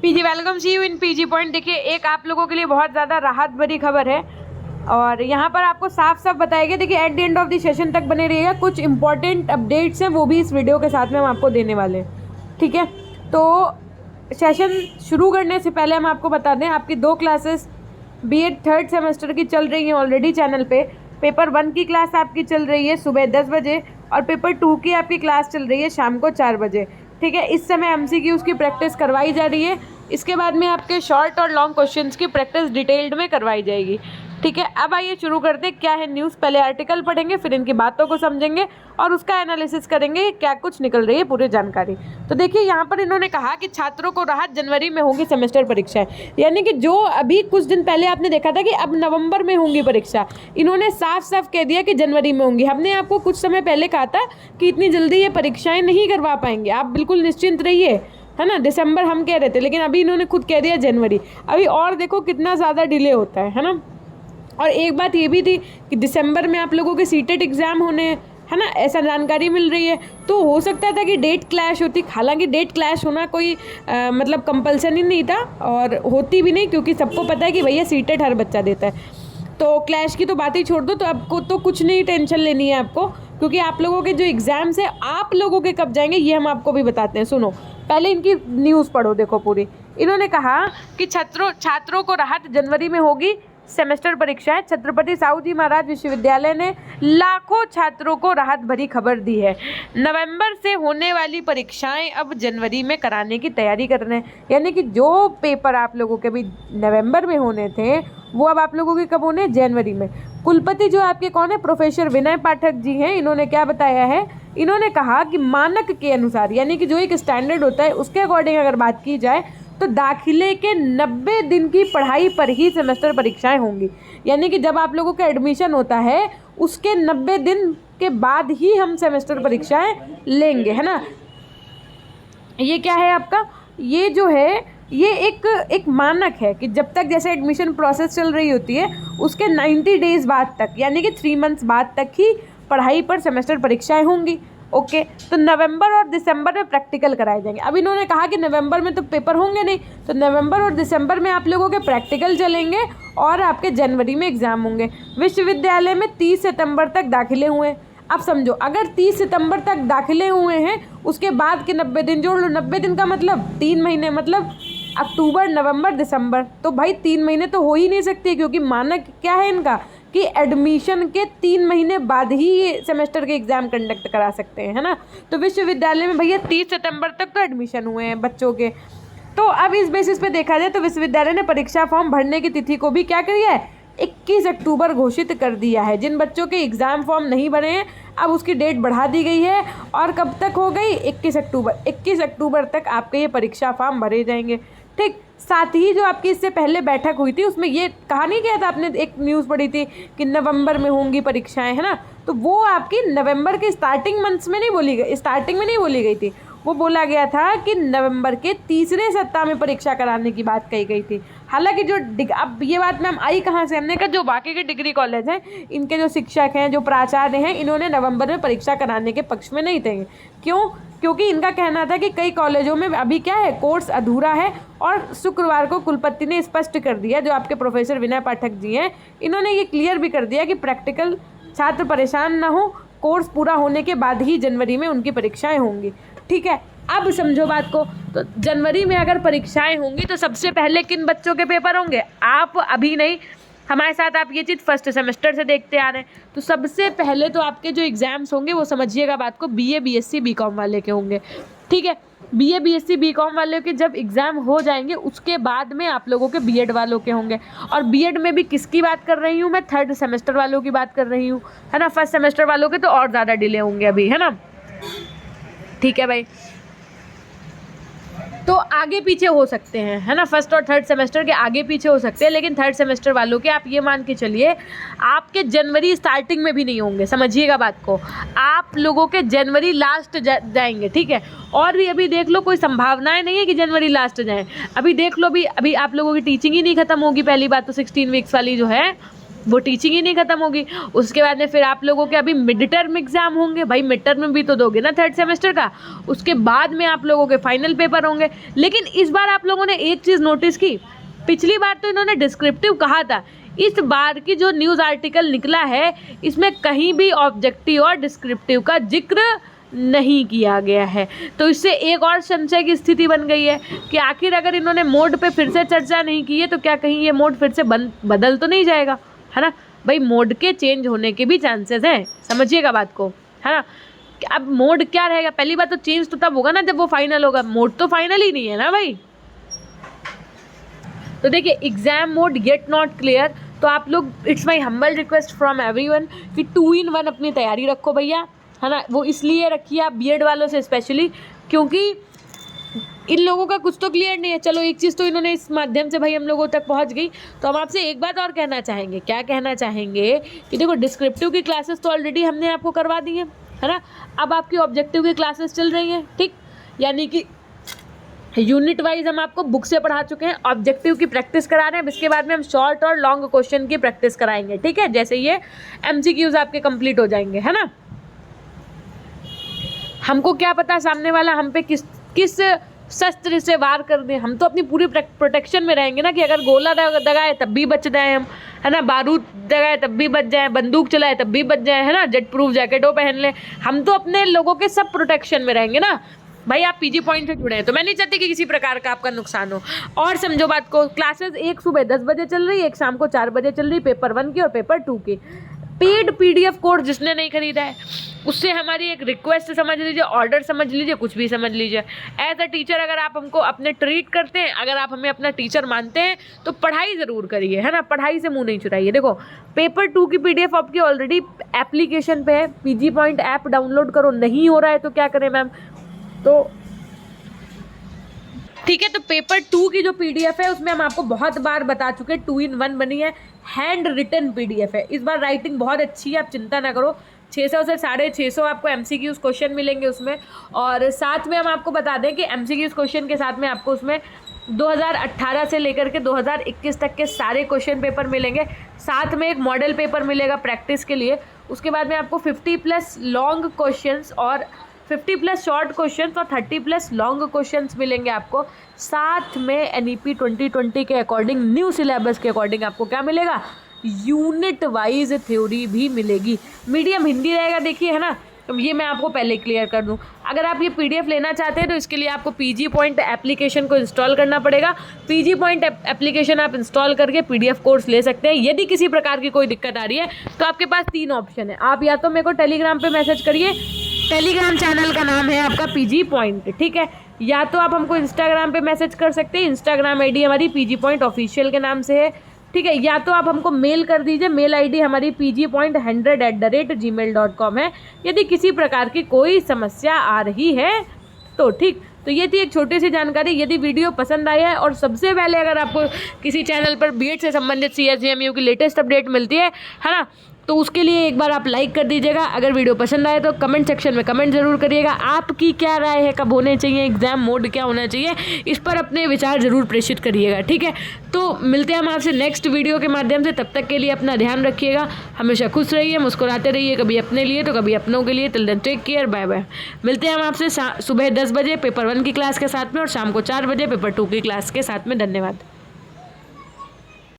PG welcome see you in PG point. देखिए, एक आप लोगों के लिए बहुत ज़्यादा राहत भरी खबर है और यहाँ पर आपको साफ साफ बताया गया। देखिए, at the end of the session तक बने रहिएगा, कुछ इंपॉर्टेंट अपडेट्स हैं वो भी इस वीडियो के साथ में हम आपको देने वाले हैं। ठीक है, तो सेशन शुरू करने से पहले हम आपको बता दें, आपकी 2 क्लासेस बीएड 3rd सेमेस्टर की चल रही हैं ऑलरेडी चैनल पे। पेपर 1 की क्लास आपकी चल रही है सुबह 10 बजे और पेपर 2 की आपकी क्लास चल रही है शाम को 4 बजे। ठीक है, इस समय एमसीक्यूज़ की प्रैक्टिस करवाई जा रही है। इसके बाद में आपके शॉर्ट और लॉन्ग क्वेश्चंस की प्रैक्टिस डिटेल्ड में करवाई जाएगी। ठीक है, अब आइए शुरू करते हैं। क्या है न्यूज़, पहले आर्टिकल पढ़ेंगे, फिर इनकी बातों को समझेंगे और उसका एनालिसिस करेंगे क्या कुछ निकल रही है पूरी जानकारी। तो देखिए, यहाँ पर इन्होंने कहा कि छात्रों को राहत, जनवरी में होंगी सेमेस्टर परीक्षाएं। यानी कि जो अभी कुछ दिन पहले आपने देखा था कि अब नवंबर में होंगी परीक्षा, इन्होंने साफ साफ कह दिया कि जनवरी में होंगी। हमने आपको कुछ समय पहले कहा था कि इतनी जल्दी ये परीक्षाएं नहीं करवा पाएंगे, आप बिल्कुल निश्चिंत रहिए, है ना। दिसंबर हम कह रहे थे, लेकिन अभी इन्होंने खुद कह दिया जनवरी। अभी और देखो कितना ज़्यादा डिले होता है ना। और एक बात ये भी थी कि दिसंबर में आप लोगों के सीटेट एग्ज़ाम होने, है ना, ऐसा जानकारी मिल रही है। तो हो सकता था कि डेट क्लैश होती, हालांकि डेट क्लैश होना कोई मतलब कंपल्सन ही नहीं था और होती भी नहीं, क्योंकि सबको पता है कि भैया सीटेट हर बच्चा देता है। तो क्लैश की तो बात ही छोड़ दो। तो आपको तो कुछ नहीं टेंशन लेनी है आपको, क्योंकि आप लोगों के जो एग्ज़ाम्स है आप लोगों के कब जाएंगे ये हम आपको भी बताते हैं। सुनो, पहले इनकी न्यूज़ पढ़ो, देखो पूरी। इन्होंने कहा कि छात्रों को राहत, जनवरी में होगी सेमेस्टर परीक्षाएं। छत्रपति साहू जी महाराज विश्वविद्यालय ने लाखों छात्रों को राहत भरी खबर दी है। नवंबर से होने वाली परीक्षाएं अब जनवरी में कराने की तैयारी कर रहे हैं। यानी कि जो पेपर आप लोगों के भी नवंबर में होने थे वो अब आप लोगों के कब होने हैं, जनवरी में। कुलपति जो आपके कौन है, प्रोफेसर विनय पाठक जी हैं। इन्होंने क्या बताया है, इन्होंने कहा कि मानक के अनुसार, यानी कि जो एक स्टैंडर्ड होता है उसके अकॉर्डिंग अगर बात की जाए तो दाखिले के 90 दिन की पढ़ाई पर ही सेमेस्टर परीक्षाएं होंगी। यानी कि जब आप लोगों का एडमिशन होता है उसके 90 दिन के बाद ही हम सेमेस्टर परीक्षाएं लेंगे, है ना। ये क्या है आपका, ये जो है ये एक मानक है कि जब तक जैसे एडमिशन प्रोसेस चल रही होती है उसके 90 डेज बाद तक, यानी कि 3 मंथ्स बाद तक ही पढ़ाई पर सेमेस्टर परीक्षाएं होंगी। ओके, तो नवंबर और दिसंबर में प्रैक्टिकल कराए जाएंगे। अब इन्होंने कहा कि नवंबर में तो पेपर होंगे नहीं, तो नवंबर और दिसंबर में आप लोगों के प्रैक्टिकल चलेंगे और आपके जनवरी में एग्ज़ाम होंगे। विश्वविद्यालय में 30 सितंबर तक दाखिले हुए। अब समझो, अगर 30 सितंबर तक दाखिले हुए हैं, उसके बाद के 90 दिन जोड़ लो। 90 दिन का मतलब 3 महीने, मतलब अक्टूबर, नवंबर, दिसंबर। तो भाई 3 महीने तो हो ही नहीं सकती, क्योंकि मानक क्या है इनका कि एडमिशन के 3 महीने बाद ही ये सेमेस्टर के एग्ज़ाम कंडक्ट करा सकते हैं, है ना। तो विश्वविद्यालय में भैया 30 सितंबर तक तो एडमिशन हुए हैं बच्चों के। तो अब इस बेसिस पे देखा जाए तो विश्वविद्यालय ने परीक्षा फॉर्म भरने की तिथि को भी क्या किया है, 21 अक्टूबर घोषित कर दिया है। जिन बच्चों के एग्ज़ाम फॉर्म नहीं भरे हैं अब उसकी डेट बढ़ा दी गई है और कब तक हो गई, 21 अक्टूबर। 21 अक्टूबर तक आपके ये परीक्षा फॉर्म भरे जाएंगे। ठीक, साथ ही जो आपकी इससे पहले बैठक हुई थी उसमें ये कहा नहीं गया था, आपने एक न्यूज़ पढ़ी थी कि नवंबर में होंगी परीक्षाएं, है ना। तो वो आपकी नवंबर के स्टार्टिंग मंथ्स में नहीं बोली गई, स्टार्टिंग में नहीं बोली गई थी, वो बोला गया था कि नवंबर के तीसरे सप्ताह में परीक्षा कराने की बात कही गई थी। हालांकि जो अब ये बात मैम आई कहाँ से, हमने कहा जो बाकी के डिग्री कॉलेज हैं इनके जो शिक्षक हैं, जो प्राचार्य हैं, इन्होंने नवंबर में परीक्षा कराने के पक्ष में नहीं थे। क्यों? क्योंकि इनका कहना था कि कई कॉलेजों में अभी क्या है, कोर्स अधूरा है। और शुक्रवार को कुलपति ने स्पष्ट कर दिया, जो आपके प्रोफेसर विनय पाठक जी हैं, इन्होंने ये क्लियर भी कर दिया कि प्रैक्टिकल छात्र परेशान ना हो, कोर्स पूरा होने के बाद ही जनवरी में उनकी परीक्षाएं होंगी। ठीक है, अब समझो बात को। तो जनवरी में अगर परीक्षाएं होंगी तो सबसे पहले किन बच्चों के पेपर होंगे, आप अभी नहीं, हमारे साथ आप ये चीज़ फर्स्ट सेमेस्टर से देखते आ रहे हैं। तो सबसे पहले तो आपके जो एग्ज़ाम्स होंगे वो समझिएगा बात को, बीए बीएससी बीकॉम वाले के होंगे। ठीक है, बीए बीएससी बीकॉम वाले के जब एग्ज़ाम हो जाएंगे उसके बाद में आप लोगों के बीएड वालों के होंगे। और बीएड में भी किसकी बात कर रही हूँ मैं, 3rd सेमेस्टर वालों की बात कर रही हूँ, है ना। 1st सेमेस्टर वालों के तो और ज़्यादा डिले होंगे अभी, है ना। ठीक है भाई, तो आगे पीछे हो सकते हैं, है ना। 1st और 3rd सेमेस्टर के आगे पीछे हो सकते हैं, लेकिन 3rd सेमेस्टर वालों के आप ये मान के चलिए आपके जनवरी स्टार्टिंग में भी नहीं होंगे। समझिएगा बात को, आप लोगों के जनवरी लास्ट जाएंगे। ठीक है, और भी अभी देख लो, कोई संभावनाएं नहीं है कि जनवरी लास्ट जाएं। अभी देख लो, अभी आप लोगों की टीचिंग ही नहीं खत्म होगी। पहली बात तो 16 वीक्स वाली जो है वो टीचिंग ही नहीं खत्म होगी। उसके बाद में फिर आप लोगों के अभी मिड टर्म एग्जाम होंगे, भाई मिड टर्म में भी तो दोगे ना थर्ड सेमेस्टर का। उसके बाद में आप लोगों के फाइनल पेपर होंगे। लेकिन इस बार आप लोगों ने एक चीज़ नोटिस की, पिछली बार तो इन्होंने डिस्क्रिप्टिव कहा था, इस बार की जो न्यूज़ आर्टिकल निकला है इसमें कहीं भी ऑब्जेक्टिव और डिस्क्रिप्टिव का जिक्र नहीं किया गया है। तो इससे एक और संशय की स्थिति बन गई है कि आखिर अगर इन्होंने मोड पे फिर से चर्चा नहीं की है तो क्या कहीं ये मोड फिर से बदल तो नहीं जाएगा, है ना। भाई मोड के चेंज होने के भी चांसेस हैं, समझिएगा बात को, है ना। अब मोड क्या रहेगा, पहली बात तो चेंज तो तब होगा ना जब वो फाइनल होगा, मोड तो फाइनल ही नहीं है ना भाई। तो देखिए exam mode yet not clear, तो आप लोग, it's my humble request from everyone कि 2-in-1 अपनी तैयारी रखो भैया, है ना। वो इसलिए रखिए आप बीएड वालों से स्पेशली, क्योंकि इन लोगों का कुछ तो क्लियर नहीं है। चलो एक चीज़ तो इन्होंने इस माध्यम से भाई हम लोगों तक पहुंच गई। तो हम आपसे एक बात और कहना चाहेंगे, क्या कहना चाहेंगे कि देखो डिस्क्रिप्टिव की क्लासेस तो ऑलरेडी हमने आपको करवा दी है ना। अब आपकी ऑब्जेक्टिव की क्लासेस चल रही हैं, ठीक, यानी कि यूनिट वाइज हम आपको बुक से पढ़ा चुके हैं, ऑब्जेक्टिव की प्रैक्टिस करा रहे हैं। इसके बाद में हम शॉर्ट और लॉन्ग क्वेश्चन की प्रैक्टिस कराएंगे, ठीक है, जैसे ये एमसीक्यूज आपके कंप्लीट हो जाएंगे, है ना। हमको क्या पता सामने वाला हम पे किस शस्त्र से वार कर दें, हम तो अपनी पूरी प्रोटेक्शन में रहेंगे ना, कि अगर गोला दगाए तब भी बच जाए हम, है ना, बारूद दगाए तब भी बच जाए, बंदूक चलाए तब भी बच जाए, है ना, जेट प्रूफ जैकेटों पहन लें, हम तो अपने लोगों के सब प्रोटेक्शन में रहेंगे ना। भाई आप पीजी पॉइंट से जुड़े हैं तो मैं नहीं चाहती कि किसी प्रकार का आपका नुकसान हो। और समझो बात को, क्लासेस एक सुबह 10 बजे चल रही है, एक शाम को 4 बजे चल रही, पेपर 1 की और पेपर 2 की। पेड पीडीएफ कोर्स जिसने नहीं खरीदा है उससे हमारी एक रिक्वेस्ट समझ लीजिए, ऑर्डर समझ लीजिए, कुछ भी समझ लीजिए। एज अ टीचर अगर आप हमको अपने ट्रीट करते हैं, अगर आप हमें अपना टीचर मानते हैं तो पढ़ाई ज़रूर करिए, है ना, पढ़ाई से मुंह नहीं चुराइए। देखो पेपर 2 की पीडीएफ आपकी ऑलरेडी एप्लीकेशन पे है, पीजी पॉइंट ऐप डाउनलोड करो, नहीं हो रहा है तो क्या करें मैम, तो ठीक है। तो पेपर 2 की जो पीडीएफ है उसमें हम आपको बहुत बार बता चुके हैं, 2-in-1 बनी है, हैंड रिटन पीडीएफ है। इस बार राइटिंग बहुत अच्छी है, आप चिंता ना करो। 600 से 650 आपको एमसीक्यूज क्वेश्चन मिलेंगे उसमें। और साथ में हम आपको बता दें कि एमसीक्यूज क्वेश्चन के साथ में आपको उसमें 2018 से लेकर के 2021 तक के सारे क्वेश्चन पेपर मिलेंगे। साथ में एक मॉडल पेपर मिलेगा प्रैक्टिस के लिए। उसके बाद में आपको 50+ लॉन्ग क्वेश्चंस और 50+ शॉर्ट क्वेश्चंस और 30+ लॉन्ग क्वेश्चंस मिलेंगे आपको। साथ में एनईपी 2020 के अकॉर्डिंग, न्यू सिलेबस के अकॉर्डिंग आपको क्या मिलेगा, यूनिट वाइज थ्योरी भी मिलेगी। मीडियम हिंदी रहेगा, देखिए, है ना। तो ये मैं आपको पहले क्लियर कर दूं, अगर आप ये पीडीएफ लेना चाहते हैं तो इसके लिए आपको पीजी पॉइंट एप्लीकेशन को इंस्टॉल करना पड़ेगा। पीजी पॉइंट एप्लीकेशन आप इंस्टॉल करके पीडीएफ कोर्स ले सकते हैं। यदि किसी प्रकार की कोई दिक्कत आ रही है तो आपके पास 3 ऑप्शन है, आप या तो मेरे को टेलीग्राम पे मैसेज करिए, टेलीग्राम चैनल का नाम है आपका पीजी पॉइंट, ठीक है, या तो आप हमको इंस्टाग्राम पे मैसेज कर सकते हैं, इंस्टाग्राम आईडी हमारी पीजी पॉइंट ऑफिशियल के नाम से है, ठीक है, या तो आप हमको मेल कर दीजिए, मेल आईडी हमारी pgpoint100@gmail.com है। यदि किसी प्रकार की कोई समस्या आ रही है तो ठीक। तो ये थी एक छोटी सी जानकारी। यदि वीडियो पसंद आया है और सबसे पहले अगर आपको किसी चैनल पर बीएड से संबंधित CSJMU की लेटेस्ट अपडेट मिलती है ना, तो उसके लिए एक बार आप लाइक कर दीजिएगा। अगर वीडियो पसंद आए तो कमेंट सेक्शन में कमेंट ज़रूर करिएगा, आपकी क्या राय है, कब होने चाहिए एग्जाम, मोड क्या होना चाहिए, इस पर अपने विचार ज़रूर प्रेषित करिएगा, ठीक है। तो मिलते हैं हम आपसे नेक्स्ट वीडियो के माध्यम से, तब तक के लिए अपना ध्यान रखिएगा, हमेशा खुश रहिए, मुस्कुराते रहिए, कभी अपने लिए तो कभी अपनों के लिए। Till then take care, bye bye. मिलते हैं हम आपसे सुबह 10 बजे पेपर 1 की क्लास के साथ में और शाम को 4 बजे पेपर 2 की क्लास के साथ में। धन्यवाद।